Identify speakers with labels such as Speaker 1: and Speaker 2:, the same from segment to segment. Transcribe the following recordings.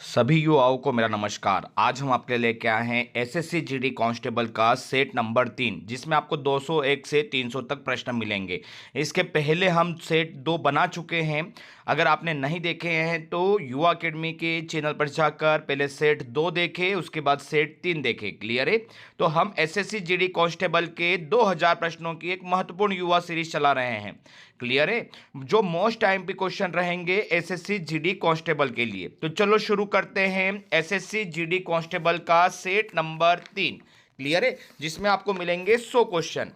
Speaker 1: सभी युवाओं को मेरा नमस्कार। आज हम आपके लिए लेके आए हैं एसएससी जीडी कांस्टेबल का सेट नंबर 3, जिसमें आपको 201 से 300 तक प्रश्न मिलेंगे। इसके पहले हम सेट 2 बना चुके हैं। अगर आपने नहीं देखे हैं तो युवा अकेडमी के चैनल पर जाकर पहले सेट 2 देखें, उसके बाद सेट 3 देखें। क्लियर है? तो हम एसएससी जीडी कांस्टेबल के 2000 प्रश्नों की एक महत्वपूर्ण युवा सीरीज चला रहे हैं। क्लियर है? जो मोस्ट आईएमपी क्वेश्चन रहेंगे एसएससी जीडी कांस्टेबल के लिए। तो चलो शुरू करते हैं एसएससी जीडी कांस्टेबल का सेट नंबर 3। क्लियर है? जिसमें आपको मिलेंगे 100 क्वेश्चन।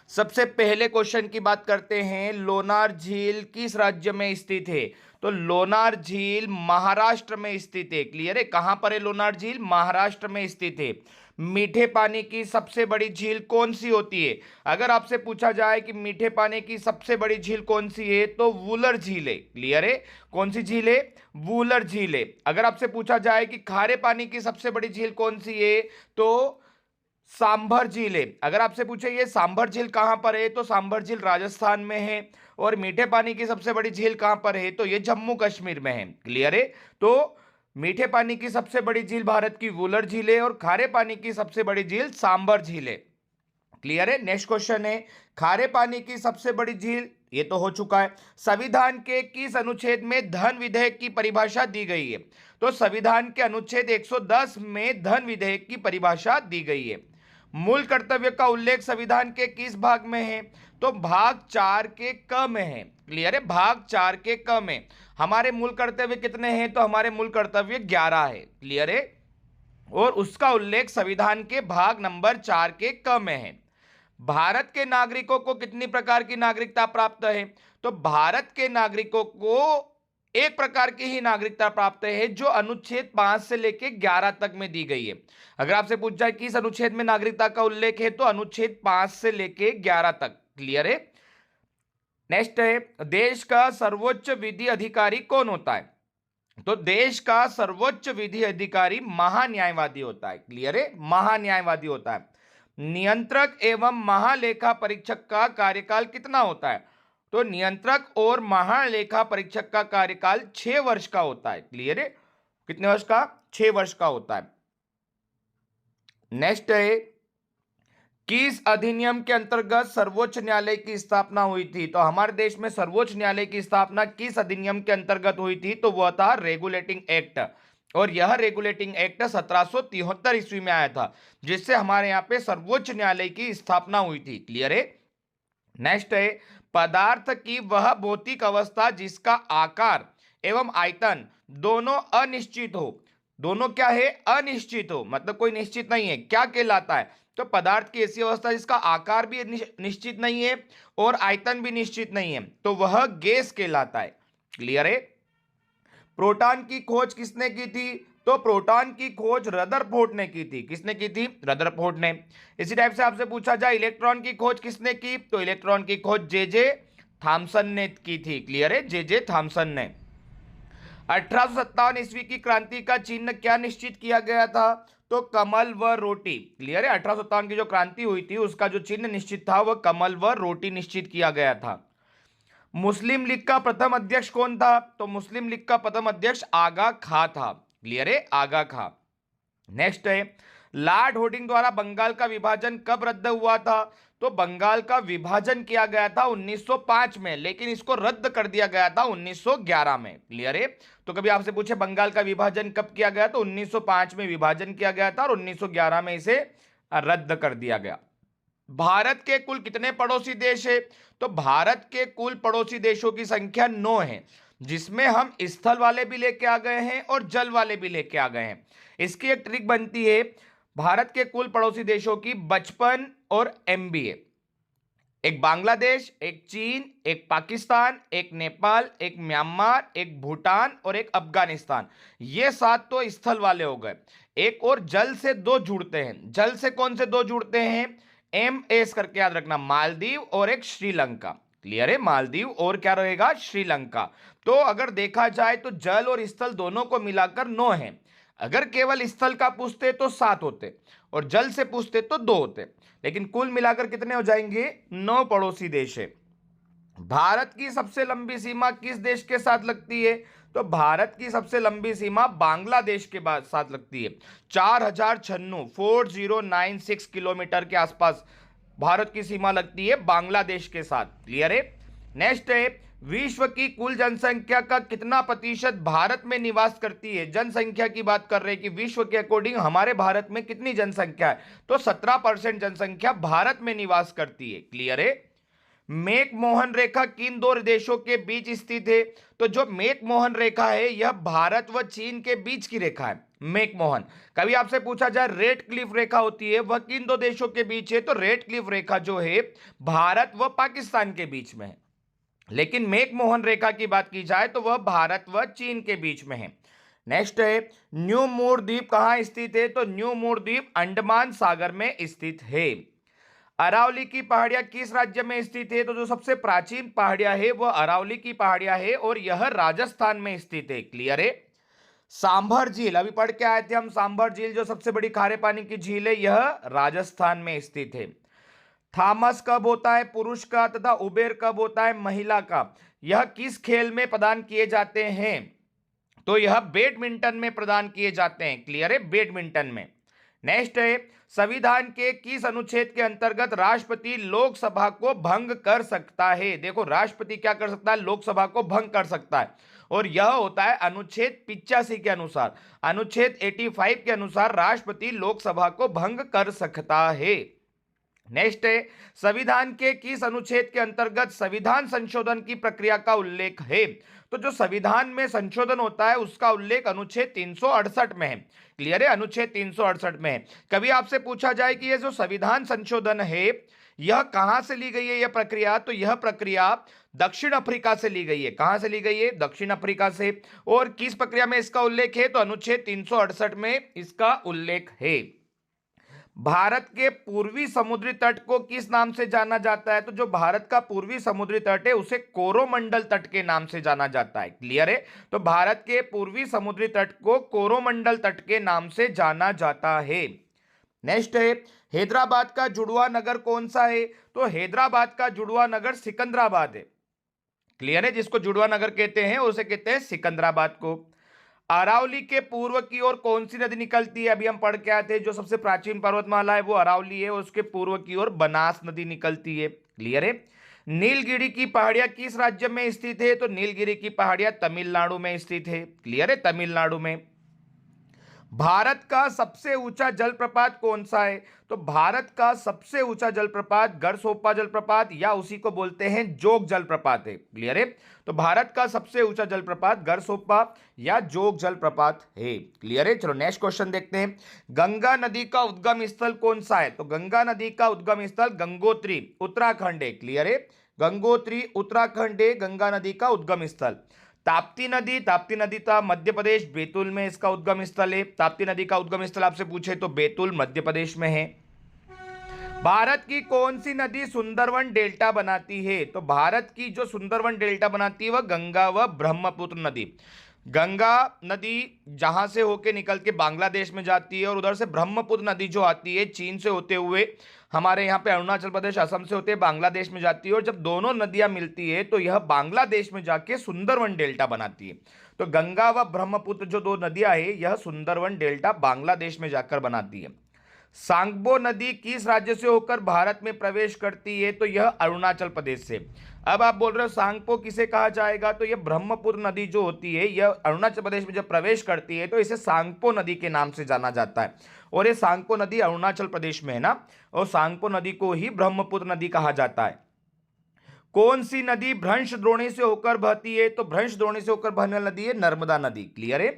Speaker 1: सबसे पहले क्वेश्चन की बात करते हैं, लोनार झील किस राज्य में स्थित है? तो लोनार झील महाराष्ट्र में स्थित है। क्लियर है? कहां पर है लोनार झील? महाराष्ट्र में स्थित है। मीठे पानी की सबसे बड़ी झील कौन सी होती है? अगर आपसे पूछा जाए कि मीठे पानी की सबसे बड़ी झील कौन सी है तो वूलर झील है। क्लियर है? कौन सी झील है? वूलर झील है। अगर आपसे पूछा जाए कि खारे पानी की सबसे बड़ी झील कौन सी है तो सांभर झील है। अगर आपसे पूछे ये सांभर झील कहां पर है तो सांभर झील राजस्थान में है। और मीठे पानी की सबसे बड़ी झील कहां पर है तो ये जम्मू कश्मीर में है। क्लियर है? तो मीठे पानी की सबसे बड़ी झील भारत की वूलर झील है और खारे पानी की सबसे बड़ी झील सांभर झील है। क्लियर है? नेक्स्ट क्वेश्चन है, खारे पानी की सबसे बड़ी झील, ये तो हो चुका है। संविधान के किस अनुच्छेद में धन विधेयक की परिभाषा दी गई है? तो संविधान के अनुच्छेद 110 में धन विधेयक की परिभाषा दी गई है। मूल कर्तव्य का उल्लेख संविधान के किस भाग में है? तो भाग 4 के क में है। क्लियर है? भाग 4 के क में। हमारे मूल कर्तव्य कितने हैं? तो हमारे मूल कर्तव्य 11 है। क्लियर है? और उसका उल्लेख संविधान के भाग नंबर 4 के क में है। भारत के नागरिकों को कितनी प्रकार की नागरिकता प्राप्त है? तो भारत के नागरिकों को एक प्रकार की ही नागरिकता प्राप्त है जो अनुच्छेद 5 से लेकर 11 तक में दी गई है। अगर आपसे पूछ जाए किस अनुच्छेद में नागरिकता का उल्लेख है तो अनुच्छेद 5 से लेकर 11 तक। क्लियर है? नेक्स्ट है, देश का सर्वोच्च विधि अधिकारी कौन होता है? तो देश का सर्वोच्च विधि अधिकारी महान्यायवादी होता है। क्लियर है? महान्यायवादी होता है। नियंत्रक एवं महालेखा परीक्षक का कार्यकाल कितना होता है? तो नियंत्रक और महालेखा परीक्षक का कार्यकाल 6 वर्ष का होता है। क्लियर है? कितने वर्ष का? 6 वर्ष का होता है। नेक्स्ट है, किस अधिनियम के अंतर्गत सर्वोच्च न्यायालय की स्थापना हुई थी? तो हमारे देश में सर्वोच्च न्यायालय की स्थापना किस अधिनियम के अंतर्गत हुई थी? तो वह था रेगुलेटिंग एक्ट। और यह रेगुलेटिंग एक्ट 1773 ईस्वी में आया था, जिससे हमारे यहाँ पे सर्वोच्च न्यायालय की स्थापना हुई थी। क्लियर है? नेक्स्ट है, पदार्थ की वह भौतिक अवस्था जिसका आकार एवं आयतन दोनों अनिश्चित हो। दोनों क्या है? अनिश्चित हो, मतलब कोई निश्चित नहीं है, क्या कहलाता है? तो पदार्थ की ऐसी अवस्था जिसका आकार भी निश्चित नहीं है और आयतन भी निश्चित नहीं है, तो वह गैस कहलाता है। क्लियर है? प्रोटॉन की खोज किसने की थी? तो प्रोटॉन की खोज रदरफोर्ड ने की थी। किसने की थी? रदरफोर्ड ने। इसी टाइप से आपसे पूछा जाए इलेक्ट्रॉन की खोज किसने की? तो इलेक्ट्रॉन की खोज जे जे थॉमसन ने की थी। क्लियर है? जे जे थॉमसन ने। 1857 ईस्वी की क्रांति का चिन्ह क्या निश्चित किया गया था? तो कमल व रोटी। क्लियर है? 1857 की जो क्रांति हुई थी उसका जो चिन्ह निश्चित था वह कमल व रोटी निश्चित किया गया था। मुस्लिम लीग का प्रथम अध्यक्ष कौन था? तो मुस्लिम लीग का प्रथम अध्यक्ष आगा खां था। क्लियर है? आगा खां। नेक्स्ट है, लॉर्ड होर्डिंग द्वारा बंगाल का विभाजन कब रद्द हुआ था? तो बंगाल का विभाजन किया गया था 1905 में, लेकिन इसको रद्द कर दिया गया था 1911 में। क्लियर है? तो कभी आपसे पूछे बंगाल का विभाजन कब किया गया तो 1905 में विभाजन किया गया था और 1911 में इसे रद्द कर दिया गया। भारत के कुल कितने पड़ोसी देश है? तो भारत के कुल पड़ोसी देशों की संख्या 9 है, जिसमें हम स्थल वाले भी लेके आ गए हैं और जल वाले भी लेके आ गए हैं। इसकी एक ट्रिक बनती है, भारत के कुल पड़ोसी देशों की 55 और MBA। एक बांग्लादेश, एक चीन, एक पाकिस्तान, एक नेपाल, एक म्यांमार, एक भूटान और एक अफगानिस्तान। ये 7 तो स्थल वाले हो गए। एक और जल से 2 जुड़ते हैं। जल से कौन से 2 जुड़ते हैं? MS करके याद रखना, मालदीव और एक श्रीलंका। क्लियर है? मालदीव और क्या रहेगा? श्रीलंका। तो अगर देखा जाए तो जल और स्थल दोनों को मिलाकर 9 है। अगर केवल स्थल का पूछते तो 7 होते और जल से पूछते तो 2 होते, लेकिन कुल मिलाकर कितने हो जाएंगे? 9 पड़ोसी देश है। भारत की सबसे लंबी सीमा किस देश के साथ लगती है? तो भारत की सबसे लंबी सीमा बांग्लादेश के बाद साथ लगती है। 4096 किलोमीटर के आसपास भारत की सीमा लगती है बांग्लादेश के साथ। क्लियर है। नेक्स्ट है, विश्व की कुल जनसंख्या का कितना प्रतिशत भारत में निवास करती है? जनसंख्या की बात कर रहे हैं कि विश्व के अकॉर्डिंग हमारे भारत में कितनी जनसंख्या है, तो 17% जनसंख्या भारत में निवास करती है। क्लियर है। मेक मोहन रेखा किन दो देशों के बीच स्थित है? तो जो मेक मोहन रेखा है यह भारत व चीन के बीच की रेखा है। मेक मोहन, कभी आपसे पूछा जाए रेड क्लिफ रेखा होती है वह किन दो देशों के बीच है, तो रेड क्लिफ रेखा जो है भारत व पाकिस्तान के बीच में है। लेकिन मेक मोहन रेखा की बात की जाए तो वह भारत व चीन के बीच में है। नेक्स्ट है, न्यू मूर द्वीप कहां स्थित है? तो न्यू मूर द्वीप अंडमान सागर में स्थित है। अरावली की पहाड़ियां किस राज्य में स्थित है? तो जो सबसे प्राचीन पहाड़ियां है वह अरावली की पहाड़ियां है और यह राजस्थान में स्थित है। क्लियर है। सांभर झील, अभी पढ़ के आए थे हम, सांभर झील जो सबसे बड़ी खारे पानी की झील है यह राजस्थान में स्थित है। थॉमस कब होता है पुरुष का तथा उबेर कब होता है महिला का? यह किस खेल में प्रदान किए जाते हैं? तो यह बैडमिंटन में प्रदान किए जाते हैं। क्लियर है, बैडमिंटन में। नेक्स्ट है, संविधान के किस अनुच्छेद के अंतर्गत राष्ट्रपति लोकसभा को भंग कर सकता है? देखो, राष्ट्रपति क्या कर सकता है? लोकसभा को भंग कर सकता है और यह होता है अनुच्छेद 85 के अनुसार। अनुच्छेद 85 के अनुसार राष्ट्रपति लोकसभा को भंग कर सकता है। नेक्स्ट है, संविधान के किस अनुच्छेद के अंतर्गत संविधान संशोधन की प्रक्रिया का उल्लेख है? तो जो संविधान में संशोधन होता है उसका उल्लेख अनुच्छेद 368 में है। क्लियर है, अनुच्छेद 368 में है। कभी आपसे पूछा जाए कि यह जो संविधान संशोधन है यह कहां से ली गई है यह प्रक्रिया, तो यह प्रक्रिया दक्षिण अफ्रीका से ली गई है। कहां से ली गई है? दक्षिण अफ्रीका से। और किस प्रक्रिया में इसका उल्लेख है? तो अनुच्छेद 368 में इसका उल्लेख है। भारत के पूर्वी समुद्री तट को किस नाम से जाना जाता है? तो जो भारत का पूर्वी समुद्री तट है उसे कोरोमंडल तट के नाम से जाना जाता है। क्लियर है। तो भारत के पूर्वी समुद्री तट को कोरोमंडल तट के नाम से जाना जाता है। नेक्स्ट है, हैदराबाद का जुड़वा नगर कौन सा है? तो हैदराबाद का जुड़वा नगर सिकंदराबाद है। क्लियर है, जिसको जुड़वा नगर कहते हैं उसे कहते हैं सिकंदराबाद को। अरावली के पूर्व की ओर कौन सी नदी निकलती है? अभी हम पढ़ के आए थे जो सबसे प्राचीन पर्वतमाला है वो अरावली है और उसके पूर्व की ओर बनास नदी निकलती है। क्लियर है। नीलगिरी की पहाड़ियां किस राज्य में स्थित है? तो नीलगिरी की पहाड़ियां तमिलनाडु में स्थित है। क्लियर है, तमिलनाडु में। भारत का सबसे ऊंचा जलप्रपात कौन सा है? तो भारत का सबसे ऊंचा जलप्रपात गरसोप्पा जलप्रपात या उसी को बोलते हैं जोग जलप्रपात है। क्लियर है। तो भारत का सबसे ऊंचा जलप्रपात गरसोप्पा या जोग जलप्रपात है। क्लियर है। चलो नेक्स्ट क्वेश्चन देखते हैं। गंगा नदी का उद्गम स्थल कौन सा है? तो गंगा नदी का उद्गम स्थल गंगोत्री उत्तराखंड है। क्लियर है, गंगोत्री उत्तराखंड है गंगा नदी का उद्गम स्थल। ताप्ती नदी था मध्य प्रदेश बैतूल में इसका उद्गम स्थल है। ताप्ती नदी का उद्गम स्थल आपसे पूछे तो बैतूल मध्य प्रदेश में है। भारत की कौन सी नदी सुंदरवन डेल्टा बनाती है? तो भारत की जो सुंदरवन डेल्टा बनाती है वह गंगा व ब्रह्मपुत्र नदी। गंगा नदी जहां से होके निकल के बांग्लादेश में जाती है और उधर से ब्रह्मपुत्र नदी जो आती है चीन से होते हुए हमारे यहाँ पे अरुणाचल प्रदेश असम से होते बांग्लादेश में जाती है और जब दोनों नदियां मिलती है तो यह बांग्लादेश में जाके सुंदरवन डेल्टा बनाती है। तो गंगा व ब्रह्मपुत्र जो दो नदियां है यह सुंदरवन डेल्टा बांग्लादेश में जाकर बनाती है। सांगबो नदी किस राज्य से होकर भारत में प्रवेश करती है? तो यह अरुणाचल प्रदेश से। अब आप बोल रहे हो सांगपो किसे कहा जाएगा? तो यह ब्रह्मपुत्र नदी जो होती है यह अरुणाचल प्रदेश में जब प्रवेश करती है तो इसे सांगपो नदी के नाम से जाना जाता है और यह सांगपो नदी अरुणाचल प्रदेश में है ना, और सांगपो नदी को ही ब्रह्मपुत्र नदी कहा जाता है। कौन सी नदी भ्रंश द्रोणी से होकर बहती है? तो भ्रंश द्रोणी से होकर बहने वाली नदी है नर्मदा नदी। क्लियर है।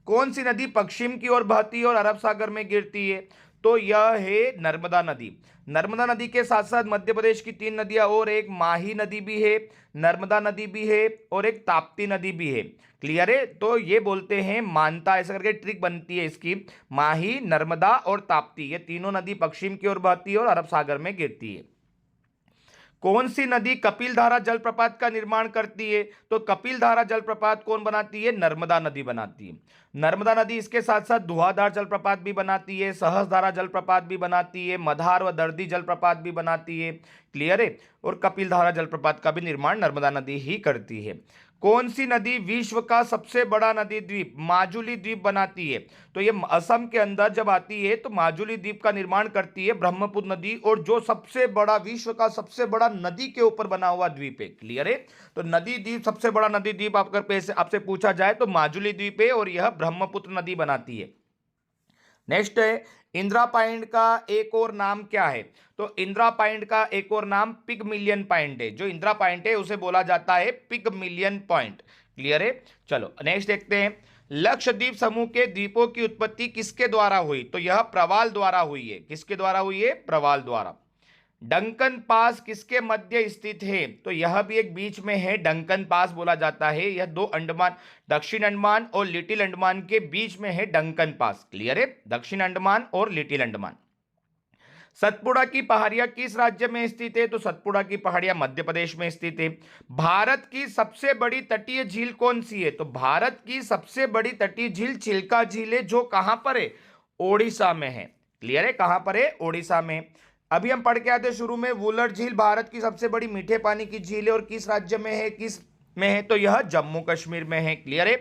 Speaker 1: कौन सी नदी पश्चिम की ओर बहती है और अरब सागर में गिरती है? तो यह है नर्मदा नदी। नर्मदा नदी के साथ साथ मध्य प्रदेश की 3 नदियां और एक माही नदी भी है, नर्मदा नदी भी है और एक ताप्ती नदी भी है। क्लियर है। तो ये बोलते हैं मानता, ऐसा करके ट्रिक बनती है इसकी, माही नर्मदा और ताप्ती ये तीनों नदी पश्चिम की ओर बहती है और अरब सागर में गिरती है। कौन सी नदी कपिलधारा जलप्रपात का निर्माण करती है? तो कपिलधारा जलप्रपात कौन बनाती है? नर्मदा नदी बनाती है। नर्मदा नदी इसके साथ साथ धुआंधार जलप्रपात भी बनाती है, सहस्रधारा जलप्रपात भी बनाती है, मधार व दर्दी जलप्रपात भी बनाती है। क्लियर है। और कपिलधारा जलप्रपात का भी निर्माण नर्मदा नदी ही करती है। कौन सी नदी विश्व का सबसे बड़ा नदी द्वीप माजुली द्वीप बनाती है? तो ये असम के अंदर जब आती है तो माजुली द्वीप का निर्माण करती है ब्रह्मपुत्र नदी, और जो सबसे बड़ा विश्व का सबसे बड़ा नदी के ऊपर बना हुआ द्वीप है। क्लियर है? तो नदी द्वीप, सबसे बड़ा नदी द्वीप आपसे पूछा जाए तो माजुली द्वीप है, और यह ब्रह्मपुत्र नदी बनाती है। नेक्स्ट है, इंदिरा पॉइंट का एक और नाम क्या है? तो इंदिरा पॉइंट का एक और नाम पिगमिलियन पॉइंट है। जो इंदिरा पॉइंट है उसे बोला जाता है पिगमिलियन पॉइंट। क्लियर है? चलो नेक्स्ट देखते हैं, लक्षद्वीप समूह के द्वीपों की उत्पत्ति किसके द्वारा हुई? तो यह प्रवाल द्वारा हुई है। किसके द्वारा हुई है? प्रवाल द्वारा। डंकन पास किसके मध्य स्थित है? तो यह भी एक बीच में है, डंकन पास बोला जाता है। यह दो अंडमान, दक्षिण अंडमान और लिटिल अंडमान के बीच में है डंकन पास। क्लियर है? दक्षिण अंडमान और लिटिल अंडमान। सतपुड़ा की पहाड़ियां किस राज्य में स्थित है? तो सतपुड़ा की पहाड़ियां मध्य प्रदेश में स्थित है। भारत की सबसे बड़ी तटीय झील कौन सी है? तो भारत की सबसे बड़ी तटीय झील चिल्का झील है, जो कहां पर है? ओडिशा में है। क्लियर है? कहां पर है? ओडिशा में। अभी हम पढ़ के आते शुरू में, वुलर झील भारत की सबसे बड़ी मीठे पानी की झील है, और किस राज्य में है? किस में है? तो यह जम्मू कश्मीर में है। क्लियर है?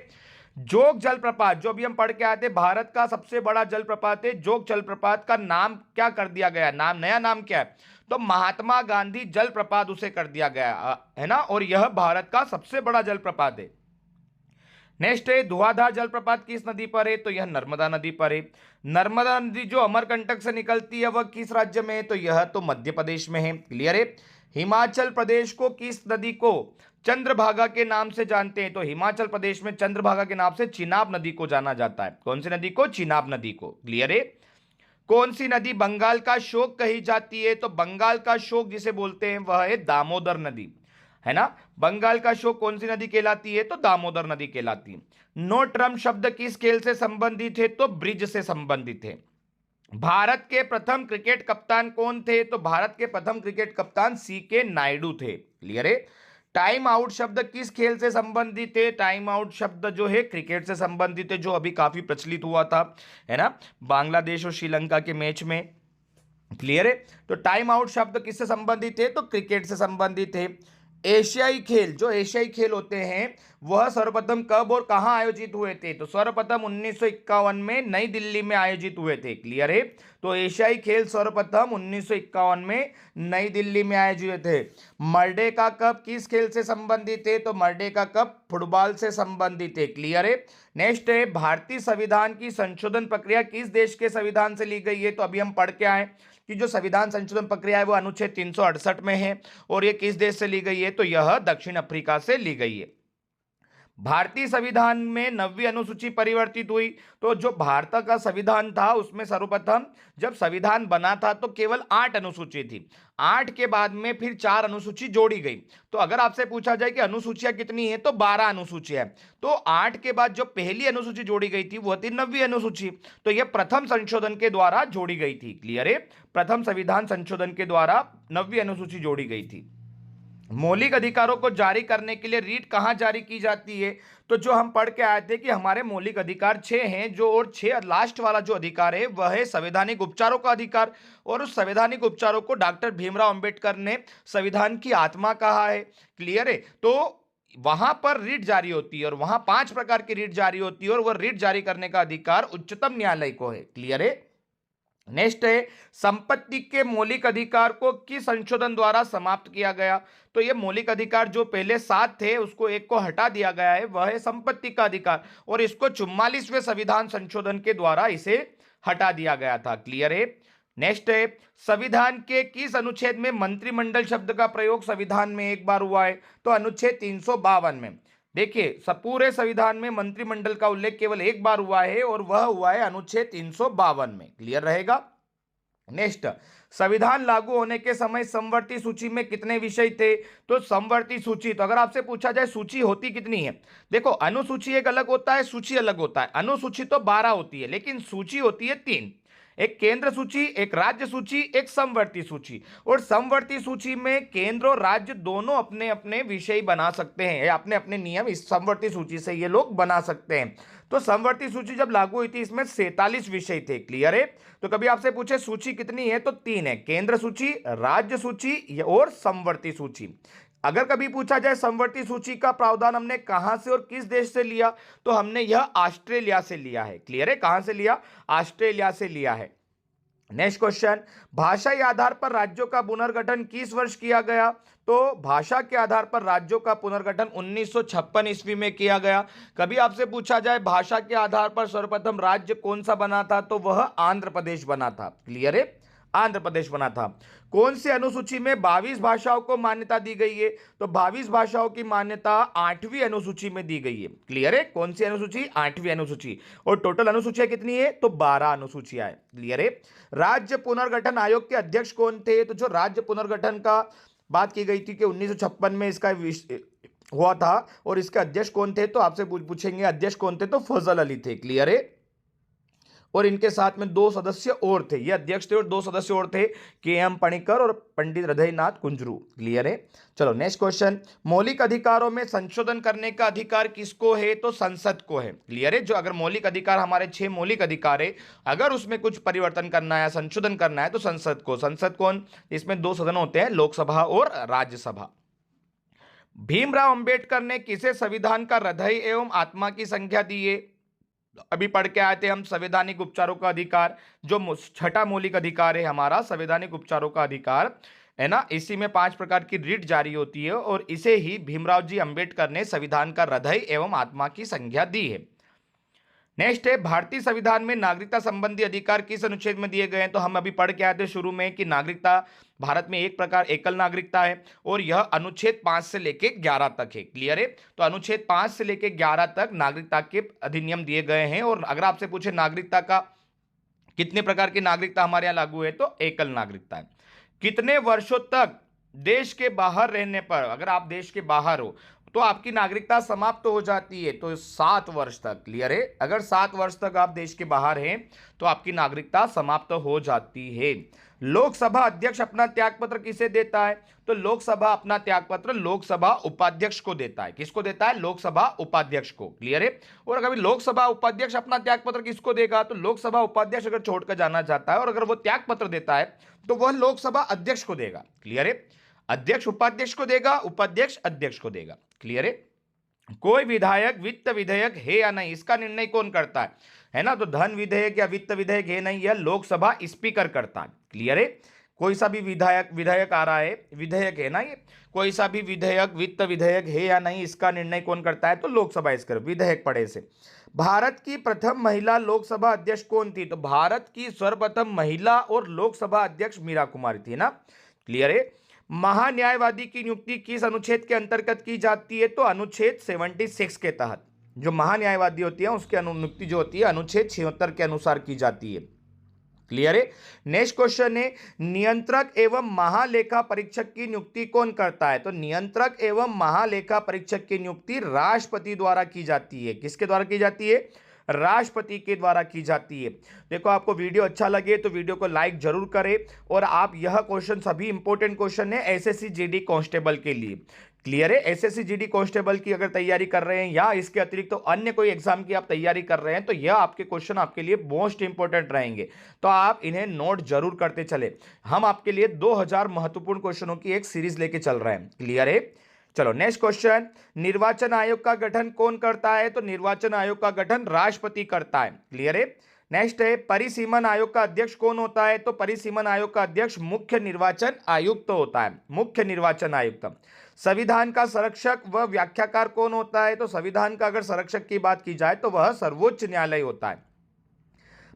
Speaker 1: जोग जलप्रपात, जो अभी हम पढ़ के आते, भारत का सबसे बड़ा जलप्रपात है जोग जलप्रपात, का नाम क्या कर दिया गया? नाम, नया नाम क्या है? तो महात्मा गांधी जलप्रपात उसे कर दिया गया है ना, और यह भारत का सबसे बड़ा जलप्रपात है। नेक्स्ट है, धुआंधार जलप्रपात किस नदी पर है? तो यह नर्मदा नदी पर है। नर्मदा नदी जो अमरकंटक से निकलती है वह किस राज्य में है? तो यह तो मध्य प्रदेश में है। क्लियर है? हिमाचल प्रदेश को किस नदी को चंद्रभागा के नाम से जानते हैं? तो हिमाचल प्रदेश में चंद्रभागा के नाम से चिनाब नदी को जाना जाता है। कौन सी नदी को? चिनाब नदी को। क्लियर है? कौन सी नदी बंगाल का शोक कही जाती है? तो बंगाल का शोक जिसे बोलते हैं वह है दामोदर नदी, है ना। बंगाल का शोक कौन सी नदी कहलाती है? तो दामोदर नदी कहलाती है। नो ट्रम्प शब्द किस खेल से संबंधित है? तो ब्रिज से संबंधित है। भारत के प्रथम क्रिकेट कप्तान कौन थे? तो भारत के प्रथम क्रिकेट कप्तान सीके नायडू थे। क्लियर है? टाइम आउट शब्द किस खेल से संबंधित है? टाइम आउट शब्द जो है क्रिकेट से संबंधित है, जो अभी काफी प्रचलित हुआ था, है ना, बांग्लादेश और श्रीलंका के मैच में। क्लियर है? तो टाइम आउट शब्द किससे संबंधित है? तो क्रिकेट से संबंधित है। एशियाई खेल, जो एशियाई खेल होते हैं वह सर्वप्रथम कब और कहां आयोजित हुए थे? तो सर्वप्रथम 1951 में नई दिल्ली में आयोजित हुए थे। क्लियर है? तो एशियाई खेल सर्वप्रथम 1951 में नई दिल्ली में आयोजित हुए थे। मर्डेका कप किस खेल से संबंधित है? तो मर्डेका कप फुटबॉल से संबंधित है। क्लियर है? नेक्स्ट है, भारतीय संविधान की संशोधन प्रक्रिया किस देश के संविधान से ली गई है? तो अभी हम पढ़ के आए कि जो संविधान संशोधन प्रक्रिया है वो अनुच्छेद 368 में है, और ये किस देश से ली गई है? तो यह दक्षिण अफ्रीका से ली गई है। भारतीय संविधान में 9वीं अनुसूची परिवर्तित हुई। तो जो भारत का संविधान था उसमें सर्वप्रथम जब संविधान बना था तो केवल 8 अनुसूची थी। 8 के बाद में फिर 4 अनुसूची जोड़ी गई। तो अगर आपसे पूछा जाए कि अनुसूचियां कितनी है, तो 12 अनुसूचियां है। तो 8 के बाद जो पहली अनुसूची जोड़ी गई थी वह थी 9वीं अनुसूची। तो यह प्रथम संशोधन के द्वारा जोड़ी गई थी। क्लियर है? प्रथम संविधान संशोधन के द्वारा 9वीं अनुसूची जोड़ी गई थी। मौलिक अधिकारों को जारी करने के लिए रीट कहां जारी की जाती है? तो जो हम पढ़ के आए थे कि हमारे मौलिक अधिकार 6 हैं, जो और 6 लास्ट वाला जो अधिकार है वह है संवैधानिक उपचारों का अधिकार, और उस संवैधानिक उपचारों को डॉक्टर भीमराव अंबेडकर ने संविधान की आत्मा कहा है। क्लियर है? तो वहां पर रीट जारी होती है, और वहां 5 प्रकार की रीट जारी होती है, और वह रीट जारी करने का अधिकार उच्चतम न्यायालय को है। क्लियर है? नेक्स्ट है, संपत्ति के मौलिक अधिकार को किस संशोधन द्वारा समाप्त किया गया? तो ये मौलिक अधिकार जो पहले 7 थे उसको एक को हटा दिया गया है, वह है संपत्ति का अधिकार, और इसको 44वें संविधान संशोधन के द्वारा इसे हटा दिया गया था। क्लियर है? नेक्स्ट है, संविधान के किस अनुच्छेद में मंत्रिमंडल शब्द का प्रयोग संविधान में एक बार हुआ है? तो अनुच्छेद 352 में। देखिए, पूरे संविधान में मंत्रिमंडल का उल्लेख केवल एक बार हुआ है, और वह हुआ है अनुच्छेद 352 में। क्लियर रहेगा? नेक्स्ट, संविधान लागू होने के समय समवर्ती सूची में कितने विषय थे? तो समवर्ती सूची, तो अगर आपसे पूछा जाए सूची होती कितनी है, देखो अनुसूची एक अलग होता है, सूची अलग होता है। अनुसूची तो 12 होती है, लेकिन सूची होती है 3, एक केंद्र सूची, एक राज्य सूची, एक समवर्ती सूची। और समवर्ती सूची में केंद्र और राज्य दोनों अपने अपने विषय बना सकते हैं, अपने अपने नियम इस समवर्ती सूची से ये लोग बना सकते हैं। तो समवर्ती सूची जब लागू हुई थी इसमें 47 विषय थे। क्लियर है? तो कभी आपसे पूछे सूची कितनी है, तो 3 है, केंद्र सूची, राज्य सूची और समवर्ती सूची। अगर कभी पूछा जाए समवर्ती सूची का प्रावधान हमने कहां से और किस देश से लिया, तो हमने यह ऑस्ट्रेलिया से लिया है। क्लियर है, कहां से लिया? ऑस्ट्रेलिया से लिया है। नेक्स्ट क्वेश्चन, भाषाई आधार पर राज्यों का पुनर्गठन किस वर्ष किया गया? तो भाषा के आधार पर राज्यों का पुनर्गठन 1956 ईस्वी में किया गया। कभी आपसे पूछा जाए भाषा के आधार पर सर्वप्रथम राज्य कौन सा बना था, तो वह आंध्र प्रदेश बना था। क्लियर है, आंध्र प्रदेश बना था। कौन सी अनुसूची में 22 भाषाओं को मान्यता दी गई है? तो 22 भाषाओं की मान्यता 8वीं अनुसूची में दी गई है। क्लियर है, कौन सी अनुसूची? 8वीं अनुसूची। और टोटल अनुसूचियां कितनी है? तो 12 अनुसूचियां है। क्लियर है। राज्य पुनर्गठन आयोग के अध्यक्ष कौन थे? तो जो राज्य पुनर्गठन का बात की गई थी कि 1956 में इसका हुआ था, और इसके अध्यक्ष कौन थे, तो आपसे पूछेंगे अध्यक्ष कौन थे, तो फजल अली थे। क्लियर है। और इनके साथ में 2 सदस्य और थे, ये अध्यक्ष थे और 2 सदस्य और थे, के.एम. पणिक्कर और पंडित हृदयनाथ कुंजरू। क्लियर है। चलो नेक्स्ट क्वेश्चन, मौलिक अधिकारों में संशोधन करने का अधिकार किसको है? तो संसद को है। क्लियर है। जो अगर मौलिक अधिकार, हमारे 6 मौलिक अधिकार है, अगर उसमें कुछ परिवर्तन करना है, संशोधन करना है, तो संसद को। संसद कौन? इसमें 2 सदन होते हैं, लोकसभा और राज्यसभा। भीमराव अंबेडकर ने किसे संविधान का हृदय एवं आत्मा की संज्ञा दी है? अभी पढ़ के आए थे हम संवैधानिक उपचारों का अधिकार, जो 6ठा मौलिक अधिकार है हमारा, संवैधानिक उपचारों का अधिकार है ना। इसी में 5 प्रकार की रिट जारी होती है, और इसे ही भीमराव जी अंबेडकर ने संविधान का हृदय एवं आत्मा की संज्ञा दी है। नेक्स्ट है, भारतीय संविधान में नागरिकता संबंधी अधिकार किस अनुच्छेद में दिए गए हैं? तो हम अभी पढ़ के आए थे शुरू में कि नागरिकता भारत में एक प्रकार एकल नागरिकता है, और यह अनुच्छेद 5 से लेके 11 तक है। क्लियर है। तो अनुच्छेद 5 से लेके 11 तक नागरिकता के अधिनियम दिए गए हैं। और अगर आपसे पूछे नागरिकता का कितने प्रकार की नागरिकता हमारे यहाँ लागू है, तो एकल नागरिकता है। कितने वर्षों तक देश के बाहर रहने पर, अगर आप देश के बाहर हो, तो आपकी नागरिकता समाप्त हो जाती है? तो 7 वर्ष तक। क्लियर है। अगर 7 वर्ष तक आप देश के बाहर हैं, तो आपकी नागरिकता समाप्त हो जाती है। लोकसभा अध्यक्ष अपना त्यागपत्र किसे देता है? तो लोकसभा अपना त्यागपत्र लोकसभा उपाध्यक्ष को देता है। किसको देता है? लोकसभा उपाध्यक्ष को। क्लियर है। और अगर लोकसभा उपाध्यक्ष अपना त्यागपत्र किसको देगा? तो लोकसभा उपाध्यक्ष अगर छोड़कर जाना चाहता है और अगर वो त्यागपत्र देता है, तो वह लोकसभा अध्यक्ष को देगा। क्लियर है। अध्यक्ष उपाध्यक्ष को देगा, उपाध्यक्ष अध्यक्ष को देगा। क्लियर है। कोई विधायक वित्त विधेयक है या नहीं, इसका निर्णय कौन करता है ना? तो धन विधेयक या वित्त विधेयक है नहीं, यह लोकसभा स्पीकर करता है। क्लियर है। कोई सा भी विधेयक आ रहा है, विधेयक है ना, ये कोई सा भी विधेयक वित्त विधेयक है या नहीं, इसका निर्णय कौन करता है? तो लोकसभा स्पीकर। विधेयक पढ़े से। भारत की प्रथम महिला लोकसभा अध्यक्ष कौन थी? तो भारत की सर्वप्रथम महिला और लोकसभा अध्यक्ष मीरा कुमारी थी ना। क्लियर है। महान्यायवादी की नियुक्ति किस अनुच्छेद के अंतर्गत की जाती है? तो अनुच्छेद 76 के तहत। जो महान्यायवादी होती है उसकी नियुक्ति जो होती है अनुच्छेद 76 के अनुसार की जाती है। क्लियर है। नेक्स्ट क्वेश्चन है, नियंत्रक एवं महालेखा परीक्षक की नियुक्ति कौन करता है? तो नियंत्रक एवं महालेखा परीक्षक की नियुक्ति राष्ट्रपति द्वारा की जाती है। किसके द्वारा की जाती है? राष्ट्रपति के द्वारा की जाती है। देखो, आपको वीडियो अच्छा लगे तो वीडियो को लाइक जरूर करें, और आप यह क्वेश्चन सभी इंपॉर्टेंट क्वेश्चन है एसएससी जीडी कांस्टेबल के लिए। क्लियर है। एसएससी जीडी कांस्टेबल की अगर तैयारी कर रहे हैं या इसके अतिरिक्त तो अन्य कोई एग्जाम की आप तैयारी कर रहे हैं, तो यह आपके क्वेश्चन आपके लिए मोस्ट इंपॉर्टेंट रहेंगे, तो आप इन्हें नोट जरूर करते चले। हम आपके लिए 2000 महत्वपूर्ण क्वेश्चनों की एक सीरीज लेके चल रहे हैं। क्लियर है। चलो नेक्स्ट क्वेश्चन, निर्वाचन आयोग का गठन कौन करता है? तो निर्वाचन आयोग का गठन राष्ट्रपति करता है। क्लियर है। नेक्स्ट है, परिसीमन आयोग का अध्यक्ष कौन होता है? तो परिसीमन आयोग का अध्यक्ष मुख्य निर्वाचन आयुक्त होता है। मुख्य निर्वाचन आयुक्त। संविधान का संरक्षक व व्याख्याकार कौन होता है? तो संविधान का अगर संरक्षक की बात की जाए तो वह सर्वोच्च न्यायालय होता है।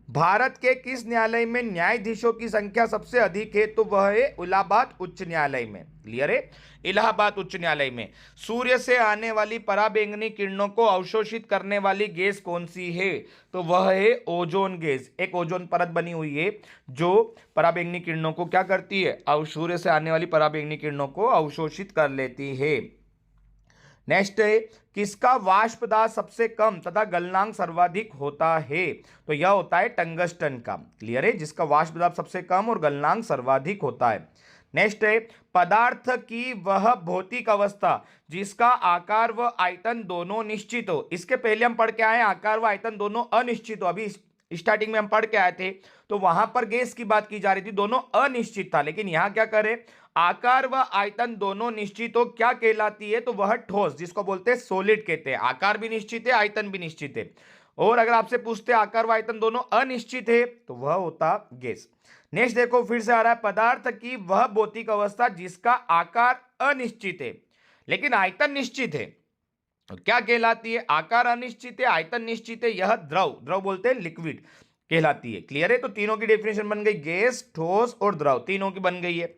Speaker 1: भारत के किस न्यायालय में न्यायाधीशों की संख्या सबसे अधिक है? तो वह है इलाहाबाद उच्च न्यायालय में। क्लियर है। इलाहाबाद उच्च न्यायालय में। सूर्य से आने वाली पराबैंगनी किरणों को अवशोषित करने वाली गैस कौन सी है? तो वह है ओजोन गैस। एक ओजोन परत बनी हुई है जो पराबैंगनी किरणों को क्या करती है? सूर्य से आने वाली पराबैंगनी किरणों को अवशोषित कर लेती है। नेक्स्ट है, किसका वाष्प दाब सबसे कम तथा गलनांक सर्वाधिक होता है? तो यह होता है टंगस्टन का। क्लियर है। जिसका वाष्प दाब सबसे कम और गलनांक सर्वाधिक होता है। नेक्स्ट है, पदार्थ की वह भौतिक अवस्था जिसका आकार व आयतन दोनों निश्चित हो। इसके पहले हम पढ़ के आए आकार व आयतन दोनों अनिश्चित हो। अभी स्टार्टिंग में हम पढ़ के आए थे तो वहां पर गैस की बात की जा रही थी, दोनों अनिश्चित था, लेकिन यहां क्या करें, आकार व आयतन दोनों निश्चित हो क्या कहलाती है? तो वह ठोस, जिसको बोलते हैं सॉलिड कहते हैं। आकार भी निश्चित है, आयतन भी निश्चित है। और अगर आपसे पूछते हैं आकार व आयतन दोनों अनिश्चित है तो वह होता गैस। नेक्स्ट देखो, फिर से आ रहा है, पदार्थ की वह भौतिक अवस्था जिसका आकार अनिश्चित है लेकिन आयतन निश्चित है, तो क्या कहलाती है? आकार अनिश्चित है, आयतन निश्चित है, यह द्रव, द्रव बोलते हैं लिक्विड कहलाती है। क्लियर है? तो तीनों की डेफिनेशन बन गई, गैस, ठोस और द्रव, तीनों की बन गई है।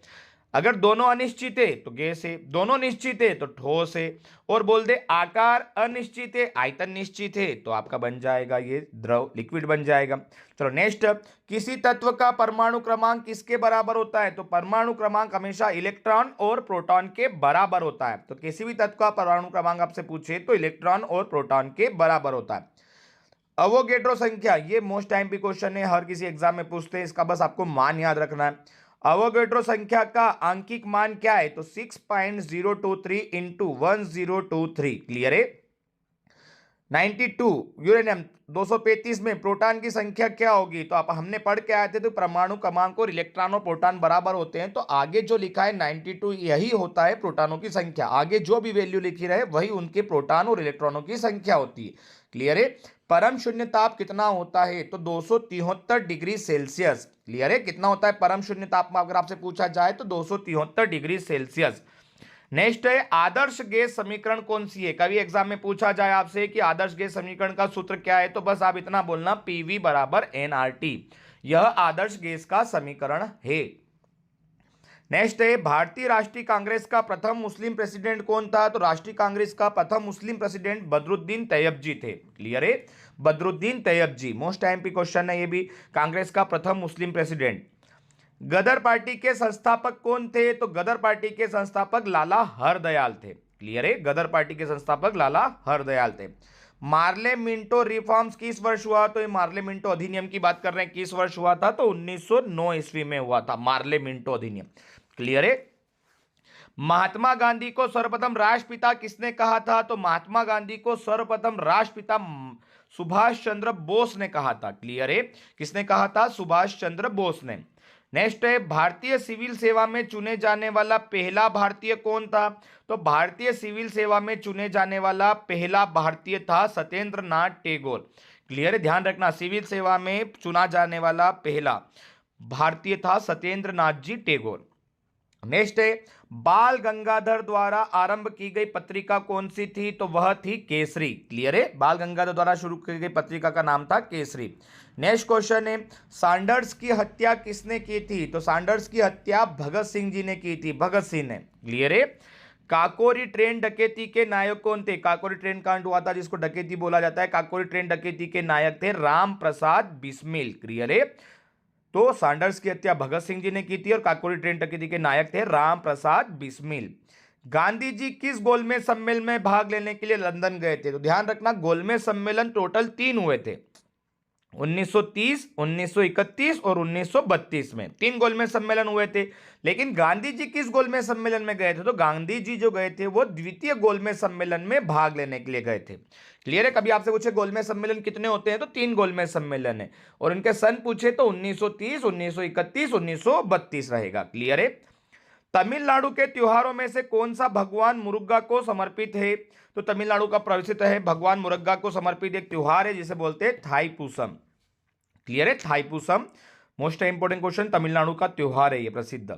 Speaker 1: अगर दोनों अनिश्चित है तो गैस है, दोनों निश्चित है तो ठोस है, और बोल दे आकार अनिश्चित है, आयतन निश्चित है, तो आपका बन जाएगा ये द्रव, लिक्विड बन जाएगा। चलो नेक्स्ट, किसी तत्व का परमाणु क्रमांक किसके बराबर होता है? तो परमाणु क्रमांक हमेशा इलेक्ट्रॉन और प्रोटॉन के बराबर होता है। तो किसी भी तत्व का परमाणु क्रमांक आपसे पूछे तो इलेक्ट्रॉन और प्रोटॉन के बराबर होता है। अवोगेड्रो संख्या, ये मोस्ट टाइम भी क्वेश्चन है, हर किसी एग्जाम में पूछते हैं, इसका बस आपको मान याद रखना है। अवोगेड्रो संख्या का आंकिक मान क्या है? तो 6.023 इंटू 1023। क्लियर है? 92 यूरेनियम 235 में प्रोटॉन की संख्या क्या होगी? तो आप हमने पढ़ के आए थे, तो परमाणु क्रमांक और इलेक्ट्रॉन और प्रोटॉन बराबर होते हैं, तो आगे जो लिखा है 92 यही होता है प्रोटॉनों की संख्या। आगे जो भी वैल्यू लिखी रहे वही उनके प्रोटॉन और इलेक्ट्रॉनों की संख्या होती है। क्लियर है? परम शून्य ताप कितना होता है? तो 273 डिग्री सेल्सियस। क्लियर है? कितना होता है परम शून्य ताप में अगर आपसे पूछा जाए तो 273 डिग्री सेल्सियस। नेक्स्ट है, आदर्श गैस समीकरण कौन सी है? कभी एग्जाम में पूछा जाए आपसे कि आदर्श गैस समीकरण का सूत्र क्या है, तो बस आप इतना बोलना, पीवी बराबर एनआरटी, यह आदर्श गैस का समीकरण है। नेक्स्ट है, भारतीय राष्ट्रीय कांग्रेस का प्रथम मुस्लिम प्रेसिडेंट कौन था? तो राष्ट्रीय कांग्रेस का प्रथम मुस्लिम प्रेसिडेंट बदरुद्दीन तैयब जी थे। क्लियर है? बदरुद्दीन तैयब जी, मोस्ट टाइम पे क्वेश्चन है ये भी, कांग्रेस का प्रथम मुस्लिम प्रेसिडेंट। गदर पार्टी के संस्थापक कौन थे? तो गदर पार्टी के संस्थापक लाला हरदयाल थे। क्लियर है? गदर पार्टी के संस्थापक लाला हरदयाल थे। मार्ले मिंटो रिफॉर्म्स किस वर्ष हुआ? तो ये मार्ले मिंटो अधिनियम की बात कर रहे हैं, किस वर्ष हुआ था? तो 1909 ईस्वी में हुआ था मार्ले मिंटो अधिनियम। क्लियर है? महात्मा गांधी को सर्वप्रथम राष्ट्रपिता किसने कहा था? तो महात्मा गांधी को सर्वप्रथम राष्ट्रपिता सुभाष चंद्र बोस ने कहा था। क्लियर है? किसने कहा था? सुभाष चंद्र बोस ने। नेक्स्ट है, भारतीय सिविल सेवा में चुने जाने वाला पहला भारतीय कौन था? तो भारतीय सिविल सेवा में चुने जाने वाला पहला भारतीय था सत्येंद्र नाथ टैगोर। क्लियर है? ध्यान रखना, सिविल सेवा में चुना जाने वाला पहला भारतीय था सत्येंद्र नाथ जी टैगोर। नेक्स्ट है, बाल गंगाधर द्वारा आरंभ की गई पत्रिका कौन सी थी? तो वह थी केसरी। क्लियर है? बाल गंगाधर द्वारा शुरू की गई पत्रिका का नाम था केसरी। नेक्स्ट क्वेश्चन है, सैंडर्स की हत्या किसने की थी? तो सैंडर्स की हत्या भगत सिंह जी ने की थी, भगत सिंह ने। क्लियर है? काकोरी ट्रेन डकैती के नायक कौन थे? काकोरी ट्रेन कांड हुआ था जिसको डकैती बोला जाता है, काकोरी ट्रेन डकैती के नायक थे राम प्रसाद बिस्मिल। क्लियर है? तो सैंडर्स की हत्या भगत सिंह जी ने की थी और काकोरी ट्रेन डकैती के नायक थे राम प्रसाद बिस्मिल। गांधी जी किस गोलमेज सम्मेलन में भाग लेने के लिए लंदन गए थे? तो ध्यान रखना, गोलमेज सम्मेलन टोटल 3 हुए थे, 1930, 1931 और 1932 में 3 गोलमेज सम्मेलन हुए थे। लेकिन गांधी जी किस गोलमेज सम्मेलन में गए थे? तो गांधी जी जो गए थे वो द्वितीय गोलमेज सम्मेलन में भाग लेने के लिए गए थे। क्लियर है? कभी आपसे पूछे गोलमेज सम्मेलन कितने होते हैं, तो 3 गोलमेज सम्मेलन है, और इनके सन पूछे तो 1930, 1931, 1932 रहेगा। क्लियर है? तमिलनाडु के त्योहारों में से कौन सा भगवान मुरुगन को समर्पित है? तो तमिलनाडु का प्रसिद्ध है भगवान मुरुगन को समर्पित एक त्योहार है जिसे बोलते हैं थाईपुसम। क्लियर है? Thaipusam most important question, Tamil Nadu का त्योहार है ये प्रसिद्ध।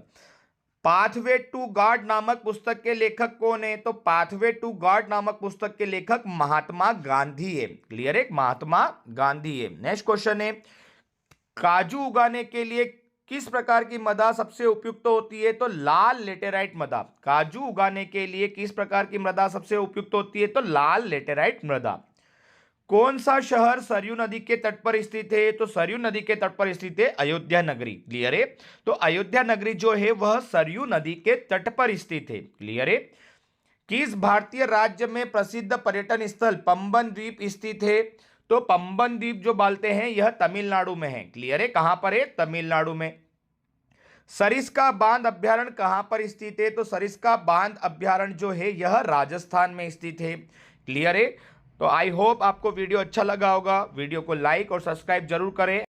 Speaker 1: पाथवे टू गॉड नामक पुस्तक के लेखक कौन है? तो पाथवे टू गॉड नामक पुस्तक के लेखक महात्मा गांधी है। क्लियर है? महात्मा गांधी है। नेक्स्ट क्वेश्चन है, काजू उगाने के लिए किस प्रकार की मृदा सबसे उपयुक्त होती है? तो लाल लेटेराइट मृदा। काजू उगाने के लिए किस प्रकार की मृदा सबसे उपयुक्त होती है? तो लाल लेटेराइट मृदा। कौन सा शहर सरयू नदी के तट पर स्थित है? तो सरयू नदी के तट पर स्थित है अयोध्या नगरी। क्लियर है? तो अयोध्या नगरी जो है वह सरयू नदी के तट पर स्थित है। क्लियर है? किस भारतीय राज्य में प्रसिद्ध पर्यटन स्थल पंबन द्वीप स्थित है? तो पंबन द्वीप जो बोलते हैं यह तमिलनाडु में है। क्लियर है? कहां पर है? तमिलनाडु में। सरिस्का बांध अभ्यारण्य कहां पर स्थित है? तो सरिस्का बांध अभ्यारण्य जो है यह राजस्थान में स्थित है। क्लियर है? तो आई होप आपको वीडियो अच्छा लगा होगा। वीडियो को लाइक और सब्सक्राइब जरूर करें।